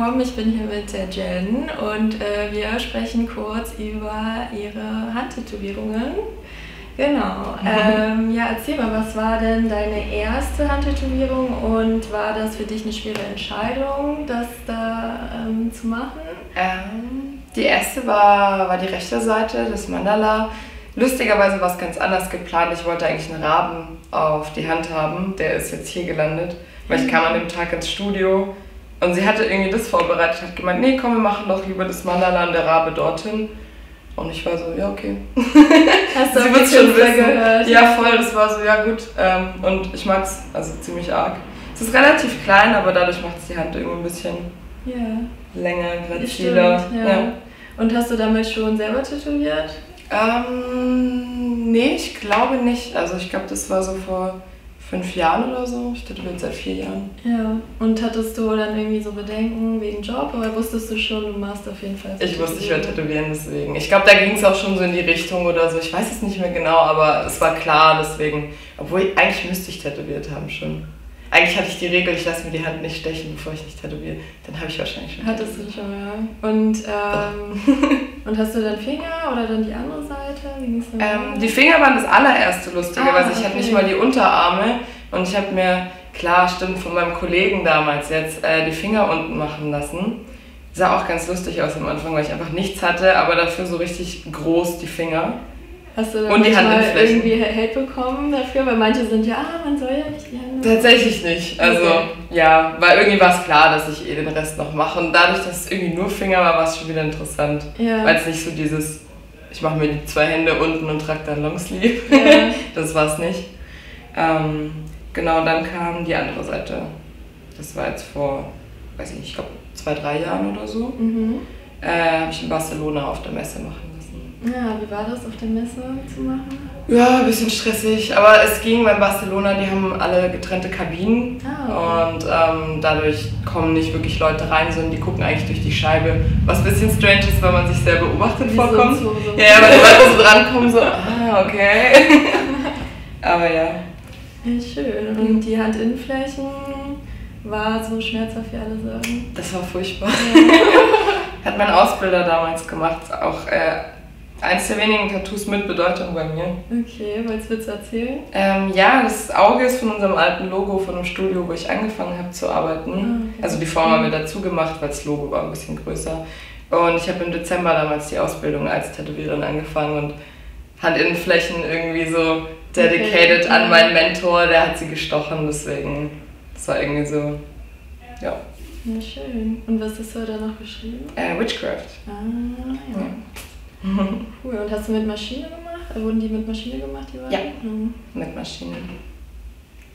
willkommen. Ich bin hier mit der Jen und wir sprechen kurz über ihre Handtätowierungen. Genau. Ja, erzähl mal, was war denn deine erste Handtätowierung und war das für dich eine schwere Entscheidung, das da zu machen? Die erste war die rechte Seite, das Mandala. Lustigerweise war es ganz anders geplant. Ich wollte eigentlich einen Raben auf die Hand haben. Der ist jetzt hier gelandet, weil ich kam an dem Tag ins Studio und sie hatte irgendwie das vorbereitet, hat gemeint, nee, komm, wir machen doch lieber das Mandala und der Rabe dorthin. Und ich war so, ja, okay. Hast du sie wird schon gehört? Ja, voll, das war so, ja gut. Und ich mag es also ziemlich arg. Es ist relativ klein, aber dadurch macht es die Hand irgendwie ein bisschen länger, graziler. Ja. Und hast du damit schon selber tätowiert? Nee, ich glaube nicht. Also ich glaube, das war so vor 5 Jahren oder so. Ich tätowiere seit 4 Jahren. Ja. Und hattest du dann irgendwie so Bedenken wegen Job oder wusstest du schon, du machst auf jeden Fall so? Ich wusste, ich werde tätowieren, deswegen. Ich glaube, da ging es auch schon so in die Richtung oder so. Ich weiß es nicht mehr genau, aber es war klar, deswegen. Obwohl, eigentlich müsste ich tätowiert haben schon. Eigentlich hatte ich die Regel, ich lasse mir die Hand nicht stechen, bevor ich nicht tätowiere. Dann habe ich wahrscheinlich schon. Hattest du schon, ja. Und, und hast du dann Finger oder dann die andere Seite? Wie ging's dann die Finger waren das allererste Lustigerweise. Ich hatte nicht mal die Unterarme und ich habe mir, klar, stimmt, von meinem Kollegen damals jetzt die Finger unten machen lassen. Sah auch ganz lustig aus am Anfang, weil ich einfach nichts hatte, aber dafür so richtig groß die Finger. Hast du dann und die Hand irgendwie Hate bekommen dafür? Weil manche sind ja, man soll ja nicht die Hände. Tatsächlich nicht. Also, ja, weil irgendwie war es klar, dass ich den Rest noch mache. Und dadurch, dass es irgendwie nur Finger war, war es schon wieder interessant. Ja. Weil es nicht so dieses, ich mache mir die 2 Hände unten und trage dann Longsleeve. Ja. Das war es nicht. Genau, dann kam die andere Seite. Das war jetzt vor, weiß ich nicht, ich glaube 2-3 Jahren oder so. Habe ich in Barcelona auf der Messe machen. Ja, wie war das auf der Messe zu machen? Ja, ein bisschen stressig, aber es ging bei Barcelona, die haben alle getrennte Kabinen und dadurch kommen nicht wirklich Leute rein, sondern die gucken eigentlich durch die Scheibe, was ein bisschen strange ist, weil man sich sehr beobachtet vorkommt. So. Ja, weil die Leute so drankommen, so, okay. Aber ja. Ja, schön. Und die Handinnenflächen war so schmerzhaft, wie alle sagen? Das war furchtbar. Hat mein Ausbilder damals gemacht, auch eins der wenigen Tattoos mit Bedeutung bei mir. Okay, willst du erzählen? Ja, das Auge ist von unserem alten Logo von dem Studio, wo ich angefangen habe zu arbeiten. Okay. Also die Form haben wir dazu gemacht, weil das Logo war ein bisschen größer. Und ich habe im Dezember damals die Ausbildung als Tätowiererin angefangen und Handinnenflächen irgendwie so dedicated an meinen Mentor, der hat sie gestochen, deswegen, das war irgendwie so, ja. Ja, schön. Und was hast du da noch geschrieben? Witchcraft. Ja. Cool. Und hast du mit Maschine gemacht? Wurden die mit Maschine gemacht, die beiden? Ja, mit Maschine.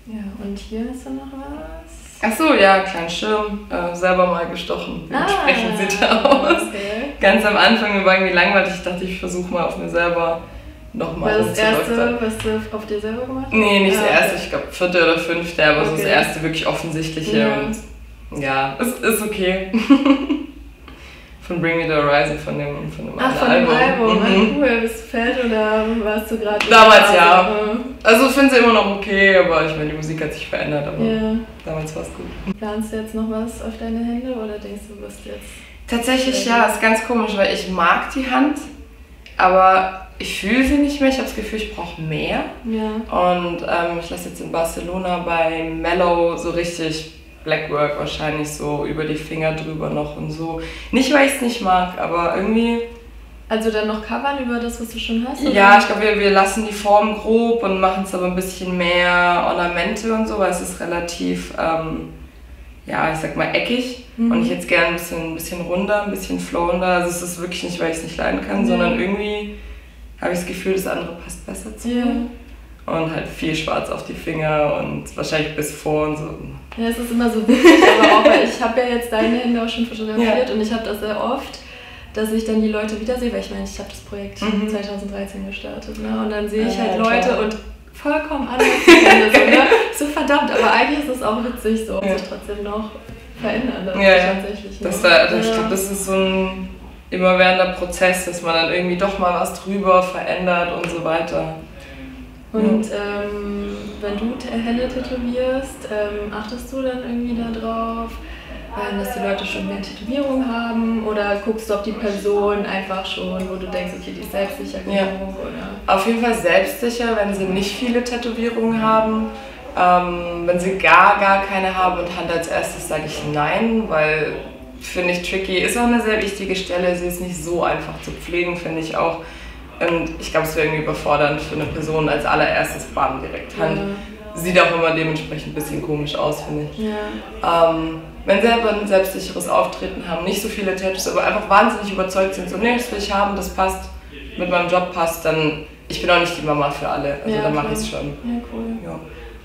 Ja, und hier hast du noch was? Achso, ja, kleinen Schirm, selber mal gestochen. Dementsprechend sieht er aus. Okay. Ganz am Anfang war irgendwie langweilig, ich dachte, ich versuche mal auf mir selber nochmal das erste, was du auf dir selber gemacht hast? Nee, nicht das erste, ich glaube 4. oder 5., aber so das erste wirklich offensichtliche. Ja. Und ja, es ist okay. Von Bring Me The Horizon, von dem Album. Cool, bist du Fan oder warst du gerade... Damals ja. Also ich finde sie immer noch okay, aber ich meine, die Musik hat sich verändert, aber damals war es gut. Planst du jetzt noch was auf deine Hände oder denkst du, wirst jetzt... Tatsächlich ja, ist ganz komisch, weil ich mag die Hand, aber ich fühle sie nicht mehr, ich habe das Gefühl, ich brauche mehr. Ja. Und ich lasse jetzt in Barcelona bei Mellow so richtig Blackwork wahrscheinlich so über die Finger drüber noch und so. Nicht, weil ich es nicht mag, aber irgendwie... Also dann noch covern über das, was du schon hast? Oder? Ja, ich glaube, wir lassen die Form grob und machen es aber ein bisschen mehr Ornamente und so, weil es ist relativ, ja, ich sag mal eckig und ich jetzt gerne ein bisschen runder, ein bisschen flowender. Also es ist wirklich nicht, weil ich es nicht leiden kann, sondern irgendwie habe ich das Gefühl, das andere passt besser zu mir. Und halt viel schwarz auf die Finger und wahrscheinlich bis vor und so. Ja, es ist immer so wichtig, aber auch, weil ich habe ja jetzt deine Hände auch schon fotografiert und ich habe das sehr oft, dass ich dann die Leute wiedersehe, weil ich meine, ich habe das Projekt 2013 gestartet, ne? Und dann sehe ich halt Leute und vollkommen anders Hände, so, ne? So verdammt, aber eigentlich ist es auch witzig so und sich trotzdem noch verändern. Tatsächlich. Ich glaube, das ist so ein immerwährender Prozess, dass man dann irgendwie doch mal was drüber verändert und so weiter. Und wenn du Hände tätowierst, achtest du dann irgendwie da drauf, dass die Leute schon mehr Tätowierungen haben? Oder guckst du, ob die Person einfach schon, wo du denkst, okay, die ist selbstsicher genug? Oder? Auf jeden Fall selbstsicher, wenn sie nicht viele Tätowierungen haben. Wenn sie gar keine haben und Hand als erstes, sage ich nein, weil finde ich tricky, ist auch eine sehr wichtige Stelle, sie ist nicht so einfach zu pflegen, finde ich auch. Und ich glaube, es wäre irgendwie überfordernd für eine Person als allererstes bam, direkt Hand. Sieht auch immer dementsprechend ein bisschen komisch aus, finde ich. Ja. Wenn sie aber ein selbstsicheres Auftreten haben, nicht so viele Tattoos, aber einfach wahnsinnig überzeugt sind, so, nee, das will ich haben, das passt, mit meinem Job passt, dann, ich bin auch nicht die Mama für alle, also dann mache ich es schon. Ja, cool. Ja.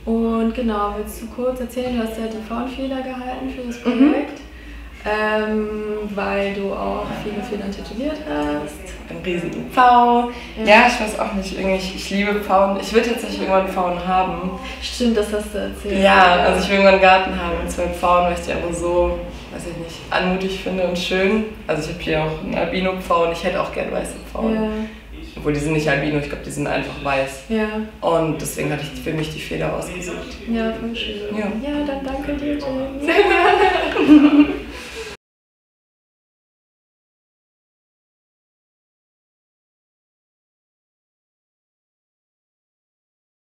Und genau, willst du kurz erzählen, du hast ja die Frauenfeder gehalten für das Projekt, weil du auch viele Federn tätowiert hast. Einen riesigen Pfau. Ja, ich weiß auch nicht, irgendwie, ich liebe Pfauen. Ich will tatsächlich irgendwann Pfauen haben. Stimmt, das hast du erzählt. Ja, also ich will irgendwann einen Garten haben mit 2 Pfauen, weil ich die einfach so, weiß ich nicht, anmutig finde und schön. Also ich habe hier auch einen Albino-Pfau und ich hätte auch gerne weiße Pfauen. Ja. Obwohl, die sind nicht albino, ich glaube, die sind einfach weiß. Ja. Und deswegen hatte ich für mich die Feder ausgesucht. Ja, voll schön. Ja, dann danke dir, Jane. Sehr gerne.